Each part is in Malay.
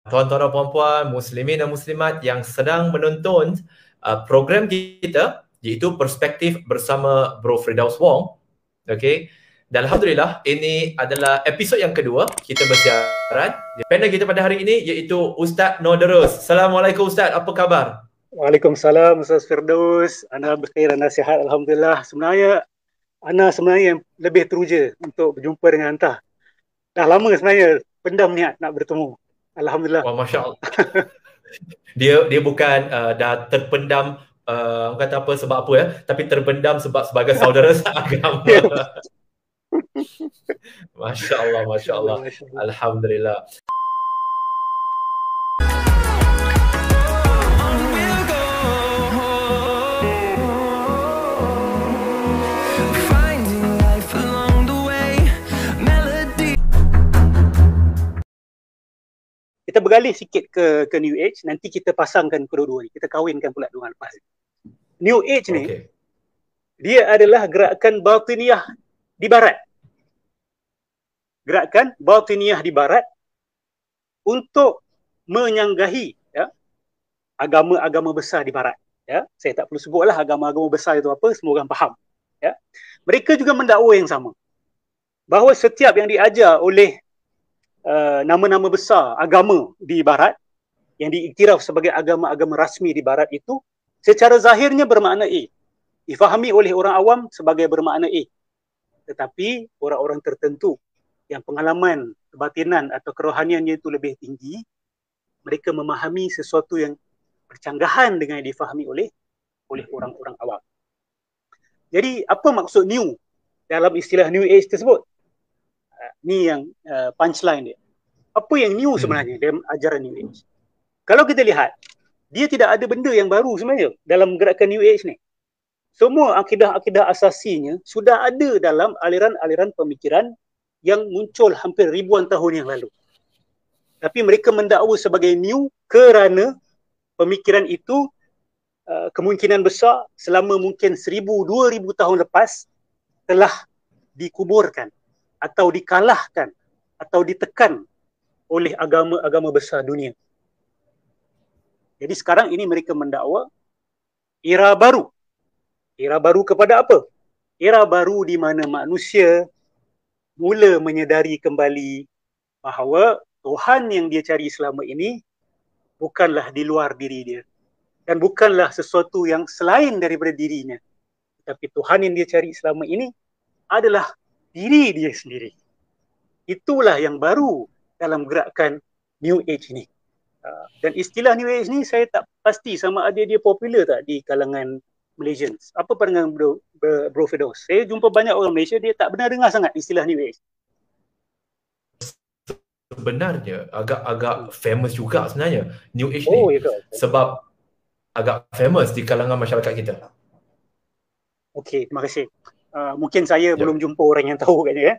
tuan-tuan dan puan-puan, muslimin dan muslimat yang sedang menonton program kita, iaitu Perspektif bersama Bro Firdaus Wong. Okay. Dan Alhamdulillah, ini adalah episod yang kedua kita bersiaran. Panel kita pada hari ini iaitu Ustaz Nodarus. Assalamualaikum Ustaz, apa khabar? Waalaikumsalam Ustaz Firdaus. Ana berkhair, ana sihat alhamdulillah. Sebenarnya ana yang lebih teruja untuk berjumpa dengan anda. Dah lama sebenarnya pendam niat nak bertemu. Alhamdulillah. Wah, masya-Allah. Dia bukan dah terpendam kata apa sebab apa ya, tapi terpendam sebab sebagai saudara seagama. Masya-Allah, masya-Allah. Alhamdulillah. Kita bergalih sikit ke New Age, nanti kita pasangkan kedua-dua ni. Kita kahwinkan pula dengan lepas. New Age ni, dia adalah gerakan batiniah di barat. Gerakan batiniah di barat untuk menyanggahi ya, agama-agama besar di barat. Ya. Saya tak perlu sebutlah agama-agama besar itu apa, semua orang faham. Ya. Mereka juga mendakwa yang sama. Bahawa setiap yang diajar oleh nama-nama besar agama di barat yang diiktiraf sebagai agama-agama rasmi di barat itu secara zahirnya bermakna A, difahami oleh orang awam sebagai bermakna A, tetapi orang-orang tertentu yang pengalaman kebatinan atau kerohaniannya itu lebih tinggi, mereka memahami sesuatu yang bercanggahan dengan yang difahami oleh orang-orang awam. Jadi apa maksud new dalam istilah New Age tersebut? Ni yang punchline dia. Apa yang new sebenarnya dalam ajaran New Age? Kalau kita lihat, dia tidak ada benda yang baru sebenarnya dalam gerakan New Age ni. Semua akidah-akidah asasinya sudah ada dalam aliran-aliran pemikiran yang muncul hampir ribuan tahun yang lalu. Tapi mereka mendakwa sebagai new kerana pemikiran itu kemungkinan besar selama mungkin 1000-2000 tahun lepas telah dikuburkan atau dikalahkan atau ditekan oleh agama-agama besar dunia. Jadi sekarang ini mereka mendakwa era baru. Era baru kepada apa? Era baru di mana manusia mula menyedari kembali bahawa Tuhan yang dia cari selama ini bukanlah di luar diri dia dan bukanlah sesuatu yang selain daripada dirinya. Tapi Tuhan yang dia cari selama ini adalah diri dia sendiri. Itulah yang baru dalam gerakan New Age ni. Dan istilah New Age ni saya tak pasti sama ada dia popular tak di kalangan Malaysians. Apa pandangan Bro Firdaus? Saya jumpa banyak orang Malaysia, dia tak benar dengar sangat istilah New Age. Sebenarnya agak famous juga sebenarnya New Age ni. Ya, sebab agak famous di kalangan masyarakat kita. Okey, terima kasih. Mungkin saya belum jumpa orang yang tahu katnya ya.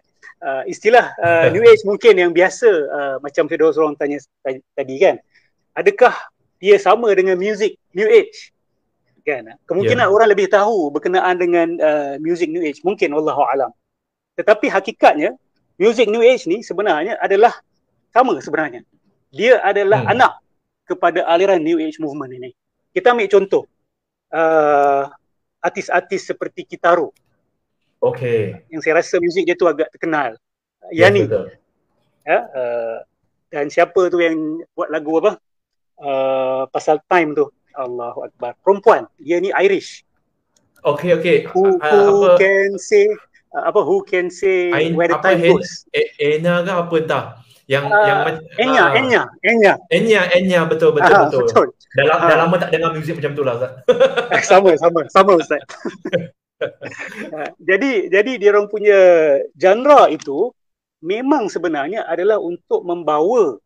Istilah New Age mungkin yang biasa macam Firdaus orang tanya tadi kan. Adakah dia sama dengan music New Age? Kan? Kemungkinan orang lebih tahu berkenaan dengan music New Age, mungkin wallahu alam. Tetapi hakikatnya music New Age ni sebenarnya adalah sama sebenarnya. Dia adalah anak kepada aliran New Age movement ini. Kita ambil contoh artis-artis seperti Kitaro. Yang saya rasa muzik dia tu agak terkenal. Yani. Ya, dan siapa tu yang buat lagu apa? Pasal time tu. Allahu Akbar. Perempuan. Dia ni Irish. Who can say who can say where the time goes? Enya ke apa entah. Enya betul. Dah lama tak dengar muzik macam tu lah Ustaz. Sama Ustaz. Jadi dia orang punya genre itu memang sebenarnya adalah untuk membawa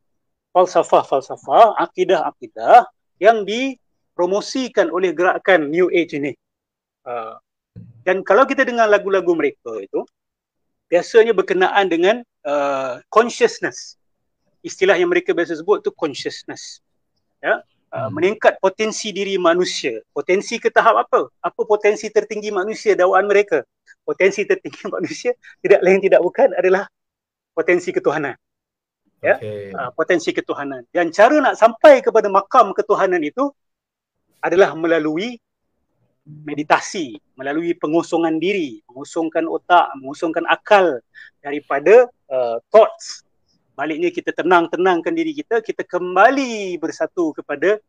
falsafah-falsafah, akidah-akidah yang dipromosikan oleh gerakan New Age ini. Dan kalau kita dengar lagu-lagu mereka itu biasanya berkenaan dengan consciousness. Istilah yang mereka biasa sebut tu consciousness. Ya. Meningkat potensi diri manusia. Potensi ke tahap apa? Apa potensi tertinggi manusia dakwaan mereka? Potensi tertinggi manusia tidak lain tidak bukan adalah potensi ketuhanan. ya, Okay. potensi ketuhanan. Dan cara nak sampai kepada makam ketuhanan itu adalah melalui meditasi, melalui pengosongan diri, mengosongkan otak, mengosongkan akal daripada thoughts. Baliknya kita tenangkan diri kita, kita kembali bersatu kepada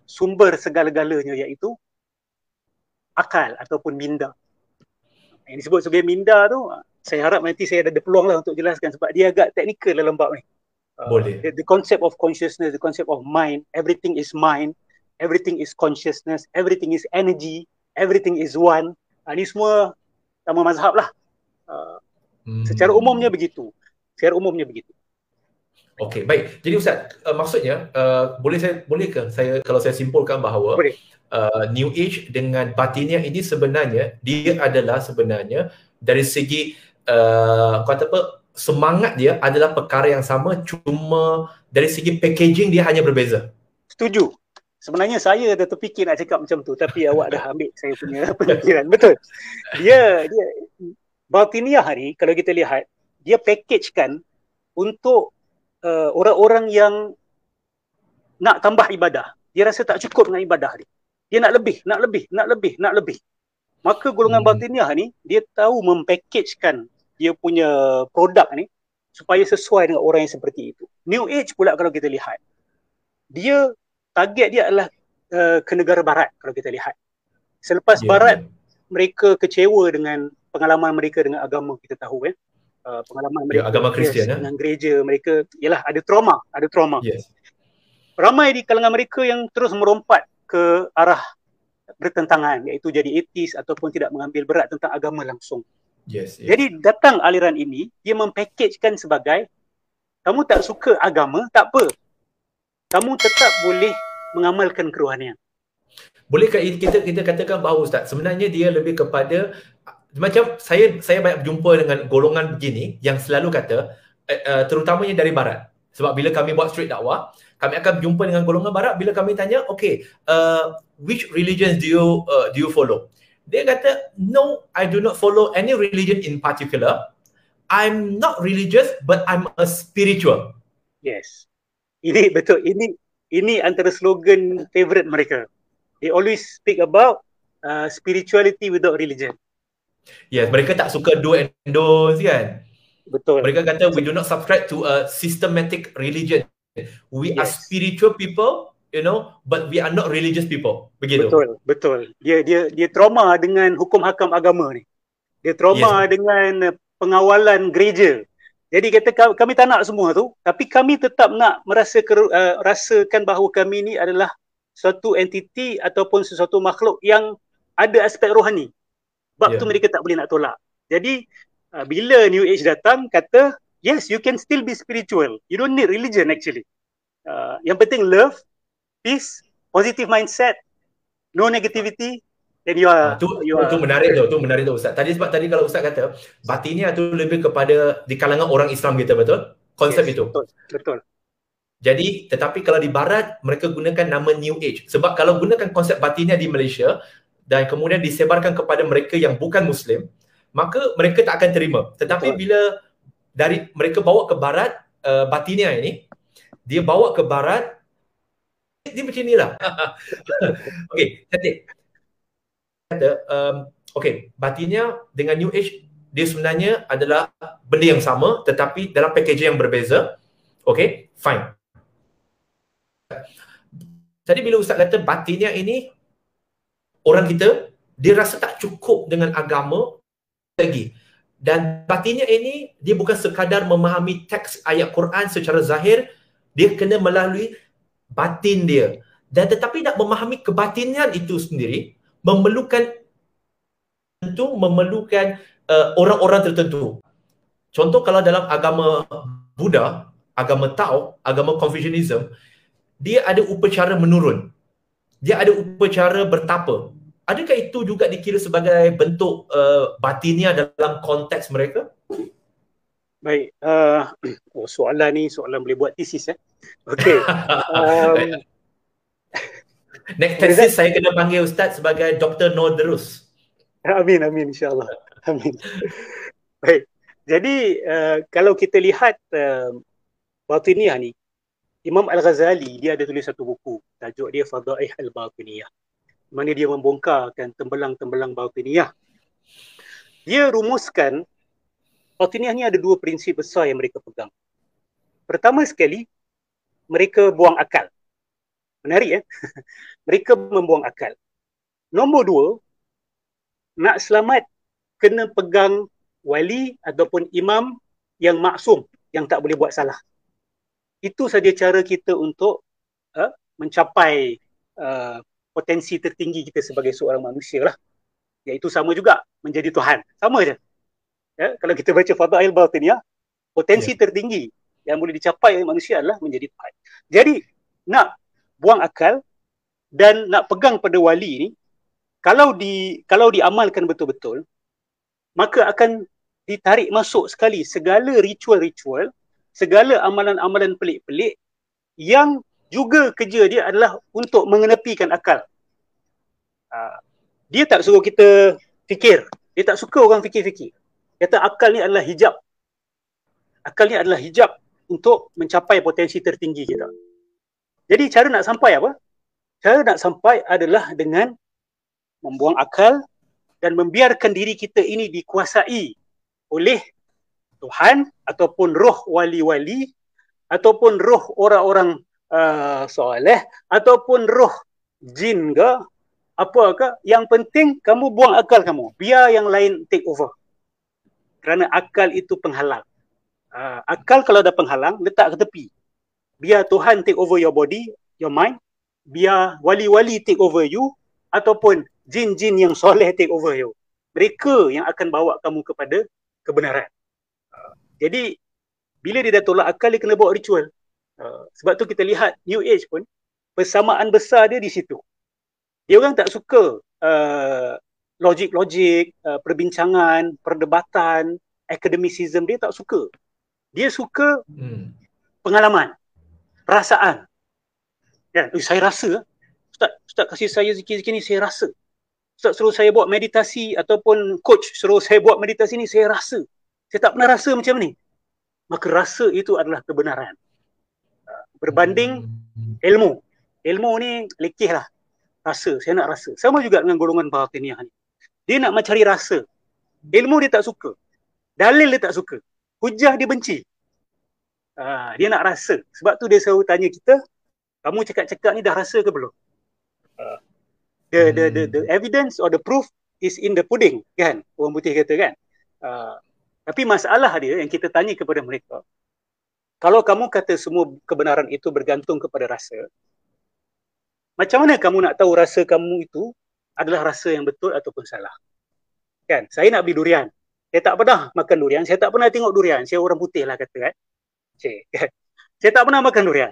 sumber segala-galanya, iaitu akal ataupun minda. Yang disebut sebagai minda tu, saya harap nanti saya ada peluang lah untuk jelaskan sebab dia agak teknikal dalam bab ni. Boleh. The concept of consciousness, the concept of mind, everything is mind, everything is consciousness, everything is energy, everything is one. Ini semua sama mazhab lah. Secara umumnya begitu. Okey, baik. Jadi Ustaz, maksudnya boleh ke saya kalau saya simpulkan bahawa New Age dengan Batiniah ini sebenarnya dia adalah sebenarnya dari segi kata apa, semangat dia adalah perkara yang sama, cuma dari segi packaging dia hanya berbeza. Setuju. Sebenarnya saya dah terfikir nak cakap macam tu, tapi awak dah ambil saya punya pemikiran. Betul. Dia Batiniah ni kalau kita lihat, dia packagekan untuk orang-orang yang nak tambah ibadah. Dia rasa tak cukup dengan ibadah dia. Dia nak lebih. Maka golongan Batiniah ni, dia tahu mempackagekan dia punya produk ni supaya sesuai dengan orang yang seperti itu. New Age pula kalau kita lihat, dia target dia adalah ke negara barat kalau kita lihat. Selepas barat, mereka kecewa dengan pengalaman mereka dengan agama, kita tahu pengalaman mereka agama Kristian dengan gereja mereka, ialah ada trauma. Yes. Ramai di kalangan mereka yang terus merompat ke arah bertentangan, iaitu jadi ateis ataupun tidak mengambil berat tentang agama langsung. Yes. Jadi datang aliran ini, dia mempackagekan sebagai, kamu tak suka agama, tak apa, kamu tetap boleh mengamalkan kerohanian. Bolehkah kita katakan bahawa Ustaz, sebenarnya dia lebih kepada macam saya banyak berjumpa dengan golongan begini yang selalu kata, terutamanya dari barat. Sebab bila kami buat street dakwah, kami akan berjumpa dengan golongan barat. Bila kami tanya, okay, which religions do you follow? Dia kata, no, I do not follow any religion in particular. I'm not religious, but I'm a spiritual. Yes. Ini betul. Ini antara slogan favorite mereka. They always speak about spirituality without religion. Yes, mereka tak suka do and don'ts kan? Betul. Mereka kata, we do not subscribe to a systematic religion. We are spiritual people, but we are not religious people. Begitu. Betul. Dia trauma dengan hukum hakam agama ni. Dia trauma dengan pengawalan gereja. Jadi kata kami tak nak semua tu, tapi kami tetap nak rasakan bahawa kami ni adalah suatu entiti ataupun sesuatu makhluk yang ada aspek rohani. Sebab tu mereka tak boleh nak tolak. Jadi bila New Age datang, kata, yes, you can still be spiritual. You don't need religion actually. Yang penting love, peace, positive mindset, no negativity, then you are... Itu menarik tu Ustaz. Tadi kalau Ustaz kata, Batiniah tu lebih kepada di kalangan orang Islam kita, betul? Konsep itu. Betul. Jadi, tetapi kalau di barat, mereka gunakan nama New Age. Sebab kalau gunakan konsep Batiniah di Malaysia, dan kemudian disebarkan kepada mereka yang bukan Muslim, maka mereka tak akan terima. Tetapi bila mereka bawa ke barat, Batiniah ini, dia bawa ke barat, dia macam inilah. Okey, cantik. Kata, Batiniah dengan New Age, dia sebenarnya adalah benda yang sama, tetapi dalam packaging yang berbeza. Okay, fine. Tadi bila Ustaz kata Batiniah ini, orang kita, dia rasa tak cukup dengan agama lagi. Dan Batiniah ini, dia bukan sekadar memahami teks ayat Quran secara zahir, dia kena melalui batin dia. Dan tetapi nak memahami kebatinian itu sendiri, memerlukan orang-orang tertentu. Contoh kalau dalam agama Buddha, agama Tao, agama Confucianism, dia ada upacara menurun. Dia ada upacara bertapa. Adakah itu juga dikira sebagai bentuk Batiniah dalam konteks mereka? Baik. Soalan boleh buat tesis. Okey. Next tesis saya kena panggil Ustaz sebagai Dr. Nordrus. Amin, insyaAllah. Amin. Baik. Jadi, kalau kita lihat Batiniyah ni, Imam Al-Ghazali dia ada tulis satu buku, tajuk dia Fadaih Al-Batiniyah, mana dia membongkarkan tembelang-tembelang Batiniyah. Dia rumuskan Batiniyah ni ada dua prinsip besar yang mereka pegang. Pertama sekali, mereka buang akal. Menarik mereka membuang akal. Nombor dua, nak selamat kena pegang wali ataupun imam yang maksum, yang tak boleh buat salah. Itu saja cara kita untuk mencapai potensi tertinggi kita sebagai seorang manusia lah. Iaitu sama juga, menjadi Tuhan. Sama je. Ya, kalau kita baca Fadail Batiniyah, potensi tertinggi yang boleh dicapai oleh manusia adalah menjadi Tuhan. Jadi, nak buang akal dan nak pegang pada wali ni, kalau diamalkan betul-betul, maka akan ditarik masuk sekali segala ritual-ritual, segala amalan-amalan pelik-pelik yang juga kerja dia adalah untuk mengenepikan akal. Dia tak suruh kita fikir. Dia tak suka orang fikir-fikir. Kata akal ni adalah hijab. Akal ni adalah hijab untuk mencapai potensi tertinggi kita. Jadi cara nak sampai apa? Cara nak sampai adalah dengan membuang akal dan membiarkan diri kita ini dikuasai oleh Tuhan ataupun roh wali-wali ataupun roh orang-orang soleh ataupun roh jin ke apa ke, yang penting kamu buang akal kamu, biar yang lain take over. Kerana akal itu penghalang. Akal kalau ada penghalang, letak ke tepi. Biar Tuhan take over your body, your mind, biar wali-wali take over you ataupun jin-jin yang soleh take over you. Mereka yang akan bawa kamu kepada kebenaran. Jadi bila dia dah tolak akal, dia kena bawa ritual. Sebab tu kita lihat New Age pun persamaan besar dia di situ. Dia orang tak suka logik-logik, perbincangan, perdebatan, academicism, dia tak suka. Dia suka pengalaman, perasaan. Ya, saya rasa, Ustaz kasih saya zikir-zikir ni, saya rasa. Ustaz suruh saya buat meditasi ataupun coach suruh saya buat meditasi ni, saya rasa. Saya tak pernah rasa macam ni. Maka rasa itu adalah kebenaran. Berbanding ilmu. Ilmu ni lekeh lah. Rasa, saya nak rasa. Sama juga dengan golongan Batiniyah ni. Dia nak mencari rasa. Ilmu dia tak suka. Dalil dia tak suka. Hujah dia benci. Dia nak rasa. Sebab tu dia selalu tanya kita, kamu cakap-cakap ni dah rasa ke belum? The evidence or the proof is in the pudding, kan? Orang putih kata kan? Tapi masalah dia yang kita tanya kepada mereka, kalau kamu kata semua kebenaran itu bergantung kepada rasa, macam mana kamu nak tahu rasa kamu itu adalah rasa yang betul ataupun salah? Kan? Saya nak beli durian. Saya tak pernah makan durian. Saya tak pernah tengok durian. Saya orang putih lah kata kan. Saya tak pernah makan durian.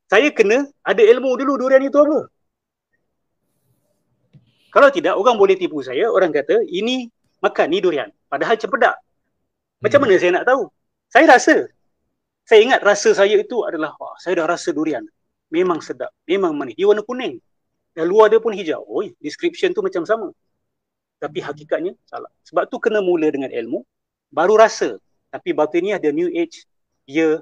Saya kena ada ilmu dulu durian itu apa. Kalau tidak, orang boleh tipu saya. Orang kata, ini makan, ni durian. Padahal cempedak. Macam mana saya nak tahu? Saya rasa. Saya ingat rasa saya itu adalah, saya dah rasa durian. Memang sedap, memang manis. Dia warna kuning. Dan luar dia pun hijau. Description tu macam sama. Tapi hakikatnya salah. Sebab tu kena mula dengan ilmu, baru rasa. Tapi Batiniyah, the New Age, dia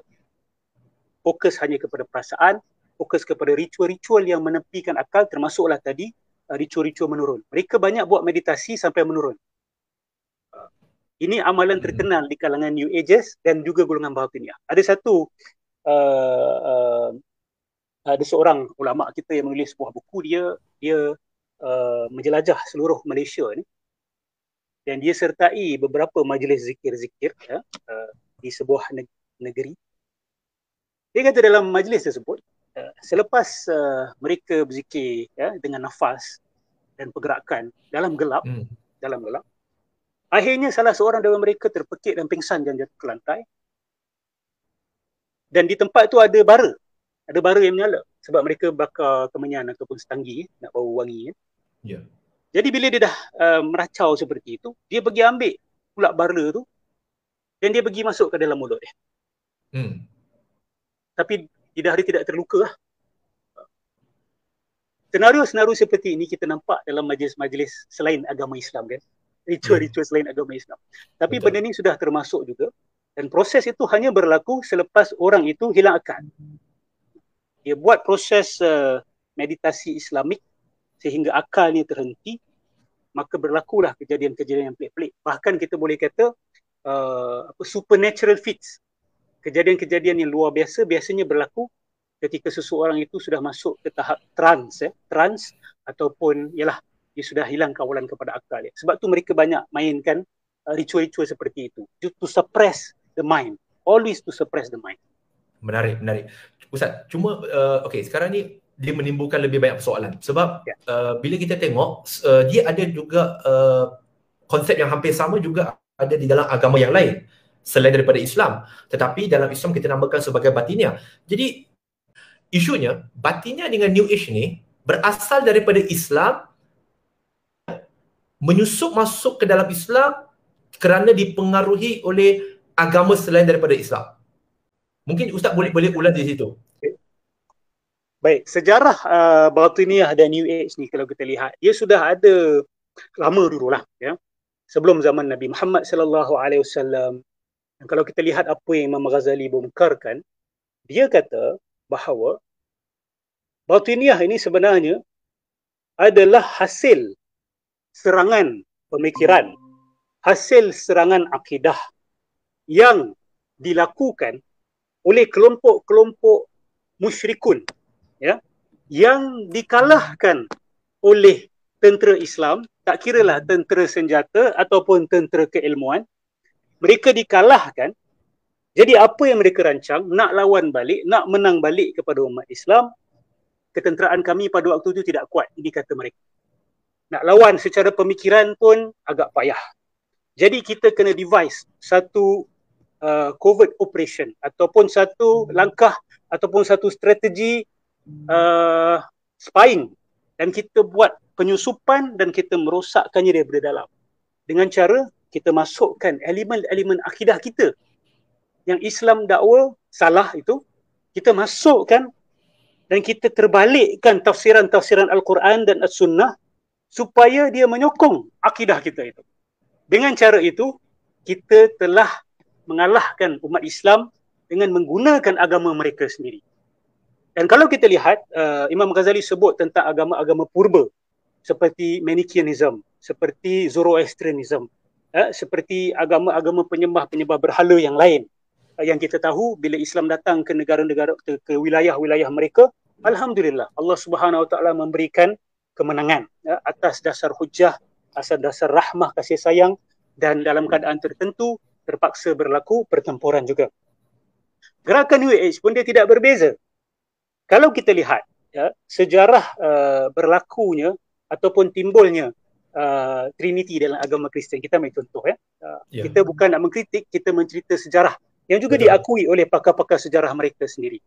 fokus hanya kepada perasaan, fokus kepada ritual-ritual yang menepikan akal, termasuklah tadi ritual-ritual menurun. Mereka banyak buat meditasi sampai menurun. Ini amalan terkenal di kalangan New Ages dan juga golongan Batiniyah. Ada satu ada seorang ulama kita yang menulis sebuah buku, dia menjelajah seluruh Malaysia ni, dan dia sertai beberapa majlis zikir-zikir di sebuah negeri. Dia kata dalam majlis tersebut, selepas mereka berzikir dengan nafas dan pergerakan dalam gelap, akhirnya salah seorang dari mereka terpekik dan pingsan dan jatuh ke lantai. Dan di tempat tu ada bara yang menyala sebab mereka bakar kemenyan ataupun setanggi nak bau wangi. Jadi bila dia dah meracau seperti itu, dia pergi ambil pula bara tu dan dia pergi masuk ke dalam mulut dia. Tapi dia tidak terluka lah. Senario-senario seperti ini kita nampak dalam majlis-majlis selain agama Islam kan. Ritual-ritual selain agama Islam. Tapi benda ni sudah termasuk juga Dan proses itu hanya berlaku selepas orang itu hilang akal. Dia buat proses meditasi Islamik sehingga akalnya terhenti, maka berlakulah kejadian-kejadian yang pelik-pelik. Bahkan kita boleh kata supernatural feats. Kejadian-kejadian yang luar biasa biasanya berlaku ketika seseorang itu sudah masuk ke tahap trans ataupun ialah dia sudah hilang kawalan kepada akal. Sebab tu mereka banyak mainkan ritual-ritual seperti itu. To suppress the mind. Always to suppress the mind. Menarik. Ustaz, cuma okey, sekarang ni dia menimbulkan lebih banyak persoalan. Sebab bila kita tengok, dia ada juga konsep yang hampir sama juga ada di dalam agama yang lain selain daripada Islam. Tetapi dalam Islam kita namakan sebagai batiniah. Jadi isunya batiniah dengan New Age ni berasal daripada Islam, menyusup masuk ke dalam Islam kerana dipengaruhi oleh agama selain daripada Islam. Mungkin Ustaz boleh ulas di situ. Baik, sejarah batiniah dan New Age ni kalau kita lihat, dia sudah ada lama dululah, ya. Sebelum zaman Nabi Muhammad sallallahu alaihi wasallam. Dan kalau kita lihat apa yang Imam Ghazali bongkarkan, dia kata bahawa batiniah ini sebenarnya adalah hasil serangan pemikiran, hasil serangan akidah yang dilakukan oleh kelompok-kelompok musyrikun, ya, yang dikalahkan oleh tentera Islam, tak kiralah tentera senjata ataupun tentera keilmuan, mereka dikalahkan. Jadi apa yang mereka rancang, nak lawan balik, nak menang balik kepada umat Islam. Ketenteraan kami pada waktu itu tidak kuat, ini kata mereka. Nak lawan secara pemikiran pun agak payah. Jadi kita kena devise satu covert operation ataupun satu langkah ataupun satu strategi spying, dan kita buat penyusupan dan kita merosakkannya daripada dalam. Dengan cara kita masukkan elemen-elemen akidah kita yang Islam dakwa salah itu, kita masukkan dan kita terbalikkan tafsiran-tafsiran Al-Quran dan As-Sunnah supaya dia menyokong akidah kita itu. Dengan cara itu, kita telah mengalahkan umat Islam dengan menggunakan agama mereka sendiri. Dan kalau kita lihat, Imam Ghazali sebut tentang agama-agama purba seperti Manichaeism, seperti Zoroastrianism, seperti agama-agama penyembah-penyembah berhala yang lain. Yang kita tahu bila Islam datang ke negara-negara, ke wilayah-wilayah mereka, alhamdulillah Allah Subhanahu Wa Taala memberikan kemenangan atas dasar hujah, atas dasar rahmah, kasih sayang, dan dalam keadaan tertentu terpaksa berlaku pertempuran juga. Gerakan New Age pun dia tidak berbeza. Kalau kita lihat sejarah berlakunya ataupun timbulnya Trinity dalam agama Kristian, kita ambil contoh kita bukan nak mengkritik, kita mencerita sejarah yang juga diakui oleh pakar-pakar sejarah mereka sendiri.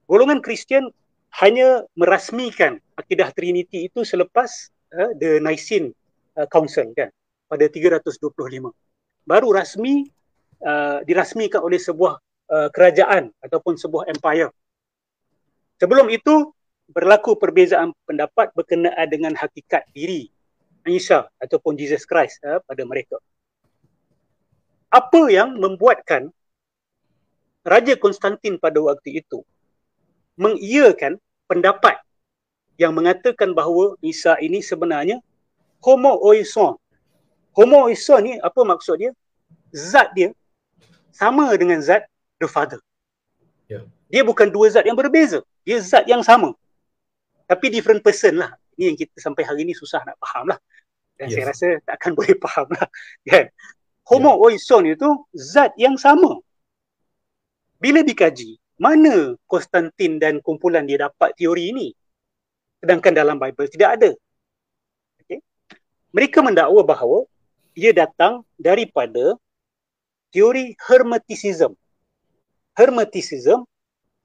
Golongan Kristian hanya merasmikan akidah Trinity itu selepas the Nicene Council, kan, pada 325. Baru rasmi dirasmikan oleh sebuah kerajaan ataupun sebuah empire. Sebelum itu berlaku perbezaan pendapat berkenaan dengan hakikat diri Isa ataupun Jesus Christ pada mereka. Apa yang membuatkan Raja Konstantin pada waktu itu mengiyakan pendapat yang mengatakan bahawa Isa ini sebenarnya homo oison. Homo oison ni apa maksud dia? Zat dia sama dengan zat the Father. Dia bukan dua zat yang berbeza. Dia zat yang sama. Tapi different person lah. Ini yang kita sampai hari ini susah nak faham lah. Dan saya rasa takkan boleh faham lah. Kan? Homo oison itu zat yang sama. Bila dikaji, mana Konstantin dan kumpulan dia dapat teori ini? Sedangkan dalam Bible tidak ada. Okay? Mereka mendakwa bahawa ia datang daripada teori Hermeticism. Hermeticism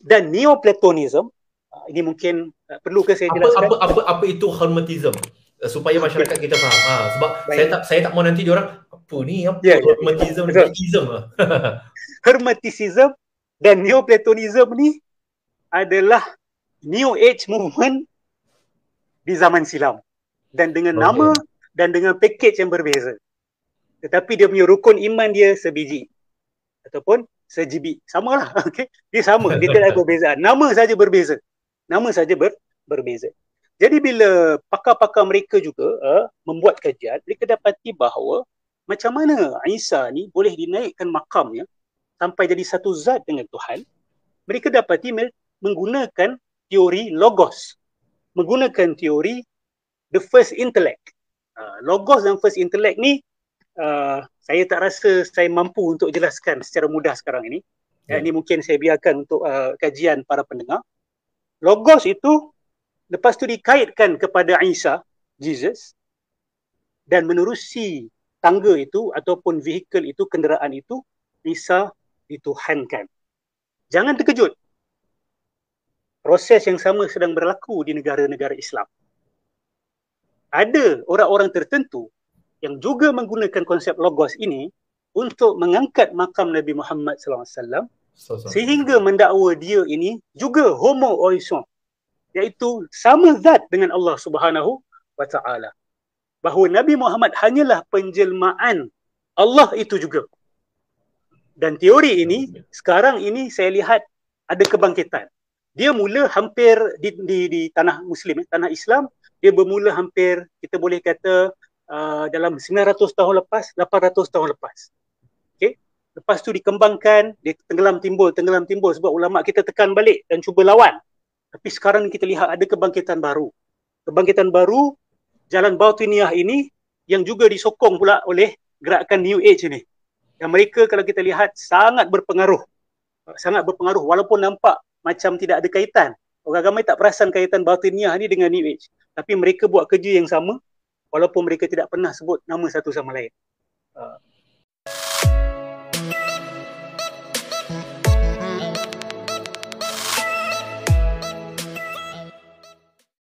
dan Neoplatonism. Ini mungkin perlu ke saya jelaskan? Apa itu Hermetism? Supaya masyarakat kita faham. Sebab saya tak mau nanti diorang apa ni, Hermetism ni ism lah. Hermeticism dan Neoplatonism ni adalah New Age movement di zaman silam, dan dengan nama dan dengan package yang berbeza. tetapi dia punya rukun iman dia sebiji ataupun sejibi. Samalah. Okay? Dia sama, dia tidak ada perbezaan. Nama saja berbeza. Nama saja berbeza. Jadi bila pakar-pakar mereka juga membuat kajian, mereka dapati bahawa macam mana Isa ni boleh dinaikkan makamnya sampai jadi satu zat dengan Tuhan. Mereka dapati menggunakan teori logos, menggunakan teori the first intellect. Logos dan first intellect ni saya tak rasa saya mampu untuk jelaskan secara mudah sekarang ini. Ini mungkin saya biarkan untuk kajian para pendengar. Logos itu lepas tu dikaitkan kepada Isa, Jesus, dan menerusi tangga itu ataupun vehikel itu, kenderaan itu, Isa dituhankan. Jangan terkejut. Proses yang sama sedang berlaku di negara-negara Islam. Ada orang-orang tertentu yang juga menggunakan konsep logos ini untuk mengangkat makam Nabi Muhammad SAW sehingga mendakwa dia ini juga homo oison, iaitu sama zat dengan Allah Subhanahu wa taala. Bahawa Nabi Muhammad hanyalah penjelmaan Allah itu juga. Dan teori ini sekarang ini saya lihat ada kebangkitan. Dia mula hampir di tanah Muslim, tanah Islam, dia bermula hampir kita boleh kata dalam 900 tahun lepas, 800 tahun lepas. Okey. Lepas tu dikembangkan, dia tenggelam timbul sebab ulama kita tekan balik dan cuba lawan. Tapi sekarang kita lihat ada kebangkitan baru. Kebangkitan baru jalan batiniah ini yang juga disokong pula oleh gerakan New Age ini. Dan mereka kalau kita lihat sangat berpengaruh walaupun nampak macam tidak ada kaitan. Orang ramai tak perasan kaitan batiniah ni dengan New Age. Tapi mereka buat kerja yang sama walaupun mereka tidak pernah sebut nama satu sama lain.